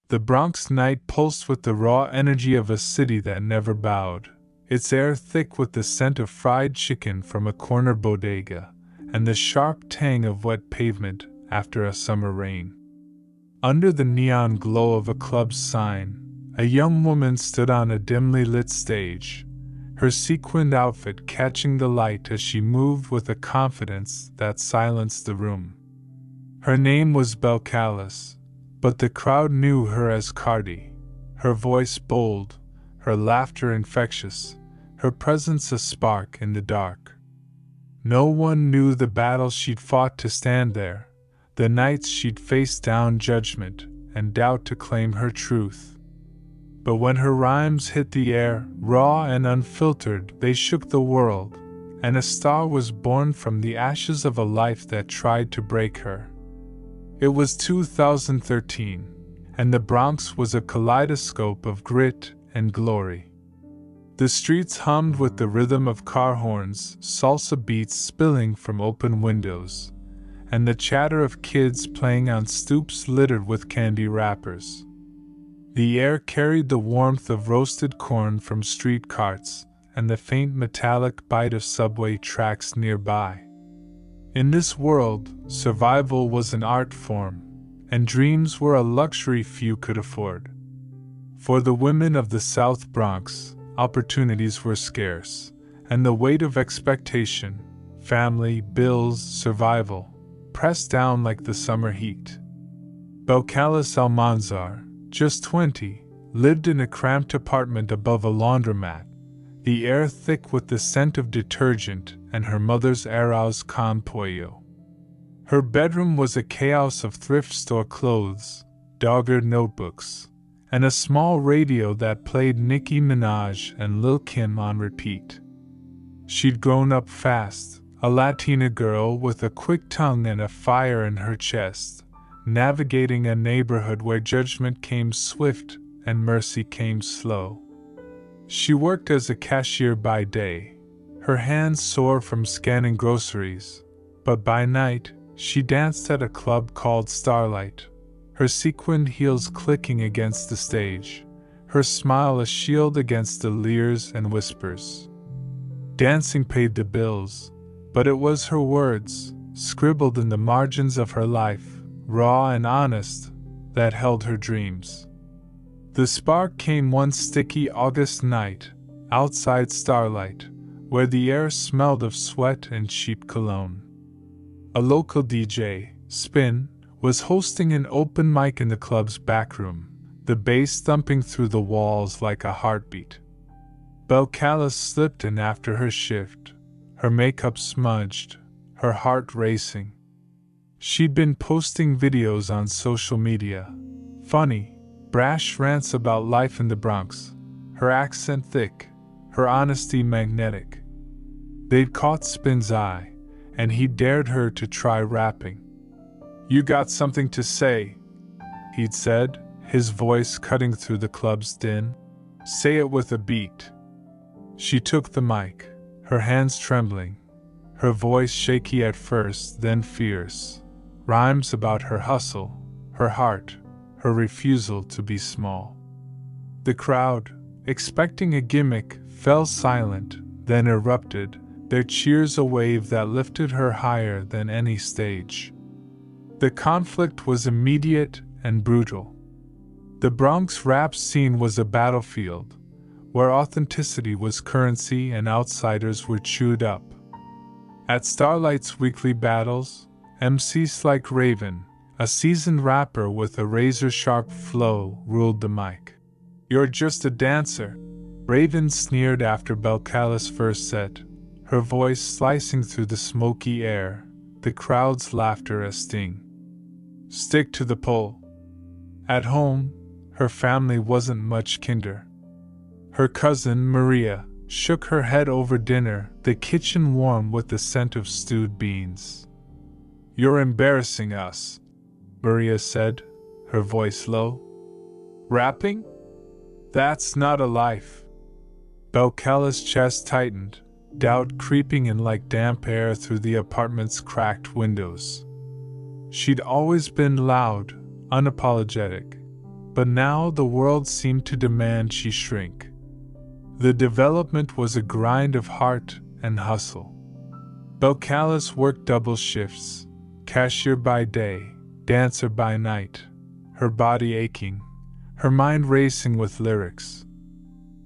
The Bronx night pulsed with the raw energy of a city that never bowed, its air thick with the scent of fried chicken from a corner bodega, and the sharp tang of wet pavement after a summer rain. Under the neon glow of a club's sign, a young woman stood on a dimly lit stage, her sequined outfit catching the light as she moved with a confidence that silenced the room. Her name was Belcalis, but the crowd knew her as Cardi, her voice bold, her laughter infectious, her presence a spark in the dark. No one knew the battles she'd fought to stand there, the nights she'd faced down judgment and doubt to claim her truth. But when her rhymes hit the air, raw and unfiltered, they shook the world, and a star was born from the ashes of a life that tried to break her. It was 2013, and the Bronx was a kaleidoscope of grit and glory. The streets hummed with the rhythm of car horns, salsa beats spilling from open windows, and the chatter of kids playing on stoops littered with candy wrappers. The air carried the warmth of roasted corn from street carts and the faint metallic bite of subway tracks nearby. In this world, survival was an art form, and dreams were a luxury few could afford. For the women of the South Bronx, opportunities were scarce, and the weight of expectation, family, bills, survival, pressed down like the summer heat. Belcalis Almanzar, just 20, lived in a cramped apartment above a laundromat, the air thick with the scent of detergent and her mother's arroz con pollo. Her bedroom was a chaos of thrift store clothes, dog-eared notebooks, and a small radio that played Nicki Minaj and Lil' Kim on repeat. She'd grown up fast, a Latina girl with a quick tongue and a fire in her chest, navigating a neighborhood where judgment came swift and mercy came slow. She worked as a cashier by day, her hands sore from scanning groceries, but by night, she danced at a club called Starlight, her sequined heels clicking against the stage, her smile a shield against the leers and whispers. Dancing paid the bills, but it was her words, scribbled in the margins of her life, raw and honest, that held her dreams. The spark came one sticky August night, outside Starlight, where the air smelled of sweat and cheap cologne. A local DJ, Spin, was hosting an open mic in the club's back room, the bass thumping through the walls like a heartbeat. Belcalis slipped in after her shift, her makeup smudged, her heart racing. She'd been posting videos on social media, funny, brash rants about life in the Bronx, her accent thick, her honesty magnetic. They'd caught Spin's eye, and he dared her to try rapping. "You got something to say," he'd said, his voice cutting through the club's din. "Say it with a beat." She took the mic, her hands trembling, her voice shaky at first, then fierce. Rhymes about her hustle, her heart, her refusal to be small. The crowd, expecting a gimmick, fell silent, then erupted, their cheers a wave that lifted her higher than any stage. The conflict was immediate and brutal. The Bronx rap scene was a battlefield, where authenticity was currency and outsiders were chewed up. At Starlight's weekly battles, MCs like Raven, a seasoned rapper with a razor-sharp flow, ruled the mic. "You're just a dancer," Raven sneered after Belcalis' first set, her voice slicing through the smoky air, the crowd's laughter a sting. "Stick to the pole." At home, her family wasn't much kinder. Her cousin, Maria, shook her head over dinner, the kitchen warm with the scent of stewed beans. "You're embarrassing us," Maria said, her voice low. "Rapping? That's not a life." Belcalis' chest tightened, doubt creeping in like damp air through the apartment's cracked windows. She'd always been loud, unapologetic, but now the world seemed to demand she shrink. The development was a grind of heart and hustle. Belcalis worked double shifts, cashier by day, dancer by night, her body aching, her mind racing with lyrics.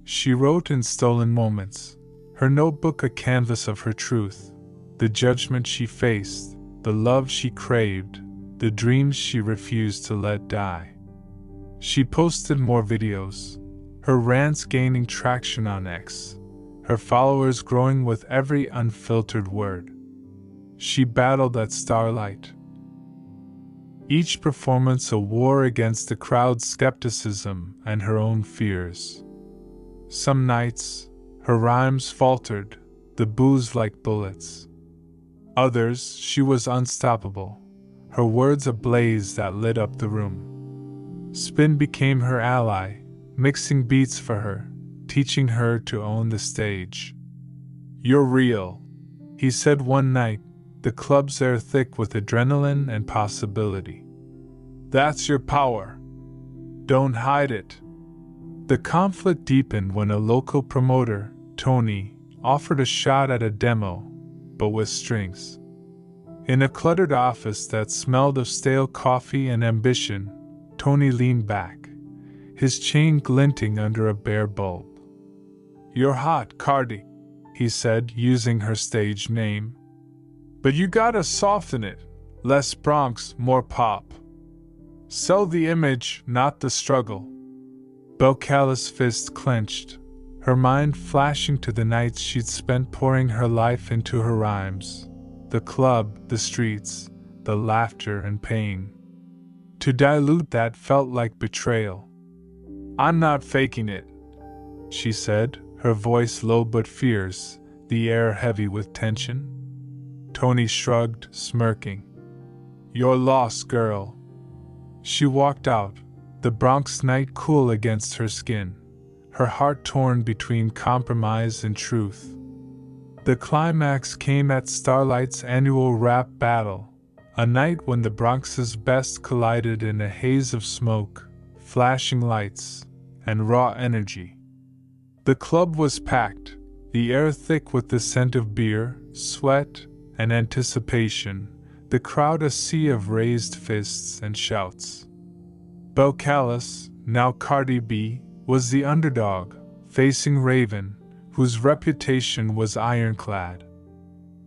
She wrote in stolen moments, her notebook a canvas of her truth, the judgment she faced, the love she craved, the dreams she refused to let die. She posted more videos, her rants gaining traction on X, her followers growing with every unfiltered word. She battled at Starlight, each performance a war against the crowd's skepticism and her own fears. Some nights, her rhymes faltered, the booze like bullets. Others, she was unstoppable, her words a blaze that lit up the room. Spin became her ally, mixing beats for her, teaching her to own the stage. "You're real," he said one night, the club's air thick with adrenaline and possibility. "That's your power. Don't hide it." The conflict deepened when a local promoter, Tony, offered a shot at a demo, but with strings. In a cluttered office that smelled of stale coffee and ambition, Tony leaned back, his chain glinting under a bare bulb. "You're hot, Cardi," he said, using her stage name. "But you gotta soften it. Less Bronx, more pop. Sell the image, not the struggle." Belcalis' fist clenched, her mind flashing to the nights she'd spent pouring her life into her rhymes. The club, the streets, the laughter and pain. To dilute that felt like betrayal. "I'm not faking it," she said, her voice low but fierce, the air heavy with tension. Tony shrugged, smirking. "You're lost, girl." She walked out, the Bronx night cool against her skin, her heart torn between compromise and truth. The climax came at Starlight's annual rap battle, a night when the Bronx's best collided in a haze of smoke, flashing lights, and raw energy. The club was packed, the air thick with the scent of beer, sweat, and anticipation, the crowd a sea of raised fists and shouts. Belcalis, now Cardi B, was the underdog, facing Raven, whose reputation was ironclad.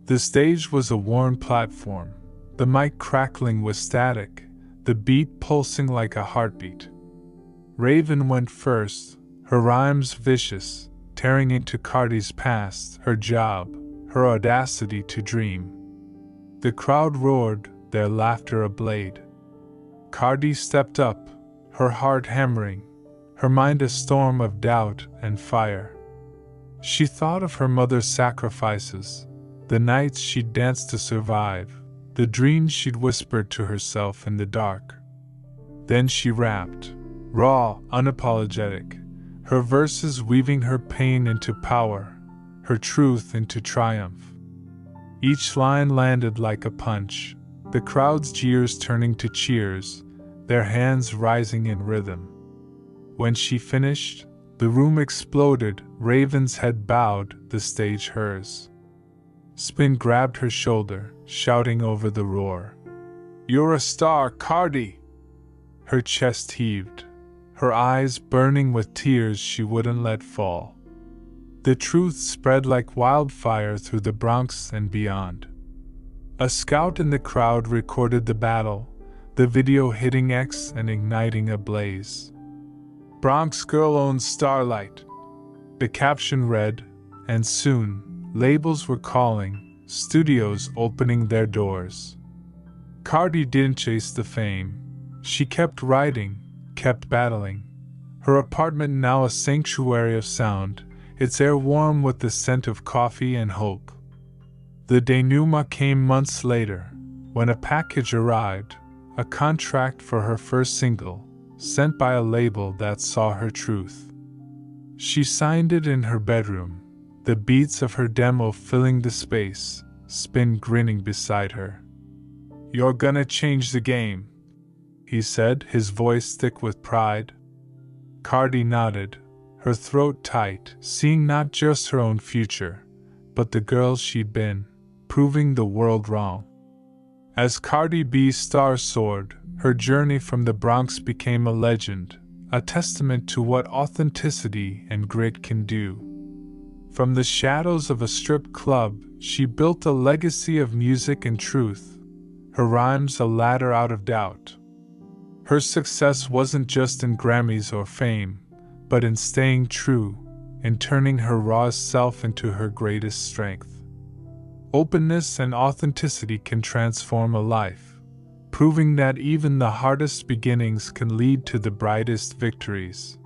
The stage was a worn platform, the mic crackling with static, the beat pulsing like a heartbeat. Raven went first, her rhymes vicious, tearing into Cardi's past, her job, her audacity to dream. The crowd roared, their laughter a blade. Cardi stepped up, her heart hammering, her mind a storm of doubt and fire. She thought of her mother's sacrifices, the nights she'd danced to survive, the dreams she'd whispered to herself in the dark. Then she rapped, raw, unapologetic, her verses weaving her pain into power, her truth into triumph. Each line landed like a punch, the crowd's jeers turning to cheers, their hands rising in rhythm. When she finished, the room exploded, Raven's head bowed, the stage hers. Spin grabbed her shoulder, shouting over the roar, "You're a star, Cardi!" Her chest heaved, her eyes burning with tears she wouldn't let fall. The truth spread like wildfire through the Bronx and beyond. A scout in the crowd recorded the battle, the video hitting X and igniting a blaze. "Bronx girl owns Starlight," the caption read, and soon, labels were calling, studios opening their doors. Cardi didn't chase the fame. She kept writing, kept battling. Her apartment now a sanctuary of sound, its air warm with the scent of coffee and hope. The denouement came months later, when a package arrived, a contract for her first single, sent by a label that saw her truth. She signed it in her bedroom, the beats of her demo filling the space, Spin grinning beside her. "You're gonna change the game," he said, his voice thick with pride. Cardi nodded, her throat tight, seeing not just her own future, but the girl she'd been, proving the world wrong. As Cardi B's star soared, her journey from the Bronx became a legend, a testament to what authenticity and grit can do. From the shadows of a strip club, she built a legacy of music and truth, her rhymes a ladder out of doubt. Her success wasn't just in Grammys or fame, but in staying true, in turning her rawest self into her greatest strength. Openness and authenticity can transform a life, proving that even the hardest beginnings can lead to the brightest victories.